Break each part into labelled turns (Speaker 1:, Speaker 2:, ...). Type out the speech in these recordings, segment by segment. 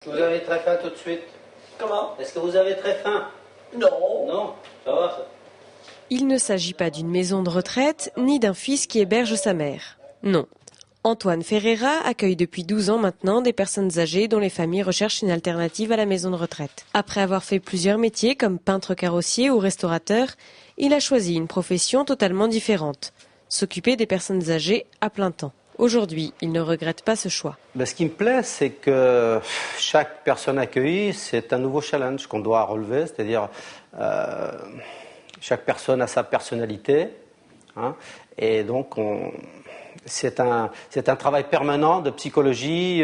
Speaker 1: Vous avez très faim tout de suite?
Speaker 2: Comment?
Speaker 1: Est-ce que vous avez très faim?
Speaker 2: Non.
Speaker 1: Non, ça va ça.
Speaker 3: Il ne s'agit pas d'une maison de retraite, ni d'un fils qui héberge sa mère. Non. Antoine Ferreira accueille depuis 12 ans maintenant des personnes âgées dont les familles recherchent une alternative à la maison de retraite. Après avoir fait plusieurs métiers comme peintre carrossier ou restaurateur, il a choisi une profession totalement différente. S'occuper des personnes âgées à plein temps. Aujourd'hui, il ne regrette pas ce choix.
Speaker 1: Ce qui me plaît, c'est que chaque personne accueillie, c'est un nouveau challenge qu'on doit relever, c'est-à-dire chaque personne a sa personnalité, hein, et donc c'est un travail permanent de psychologie,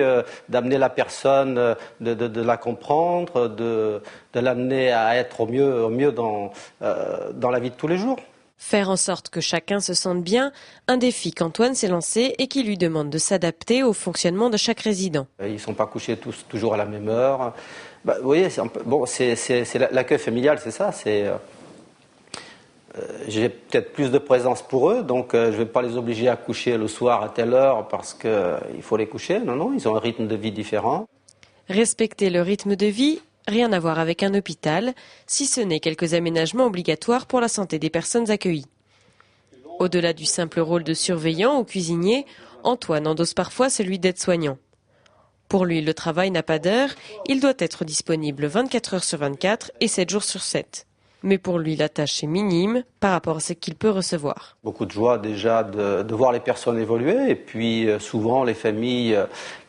Speaker 1: d'amener la personne, de la comprendre, de l'amener à être au mieux dans la vie de tous les jours.
Speaker 3: Faire en sorte que chacun se sente bien, un défi qu'Antoine s'est lancé et qui lui demande de s'adapter au fonctionnement de chaque résident.
Speaker 1: Ils ne sont pas couchés tous toujours à la même heure. Vous voyez, c'est l'accueil familial, c'est ça. J'ai peut-être plus de présence pour eux, donc je ne vais pas les obliger à coucher le soir à telle heure parce qu'il faut les coucher. Non, ils ont un rythme de vie différent.
Speaker 3: Respecter le rythme de vie, rien à voir avec un hôpital, si ce n'est quelques aménagements obligatoires pour la santé des personnes accueillies. Au-delà du simple rôle de surveillant ou cuisinier, Antoine endosse parfois celui d'aide-soignant. Pour lui, le travail n'a pas d'heure, il doit être disponible 24 heures sur 24 et 7 jours sur 7. Mais pour lui, la tâche est minime par rapport à ce qu'il peut recevoir.
Speaker 1: Beaucoup de joie déjà de voir les personnes évoluer et puis souvent les familles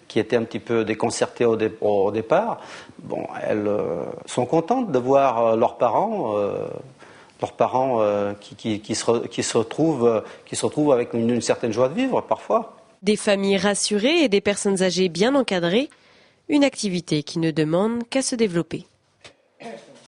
Speaker 1: qui étaient un petit peu déconcertées au départ, elles sont contentes de voir leurs parents qui se retrouvent avec une certaine joie de vivre parfois.
Speaker 3: Des familles rassurées et des personnes âgées bien encadrées, une activité qui ne demande qu'à se développer.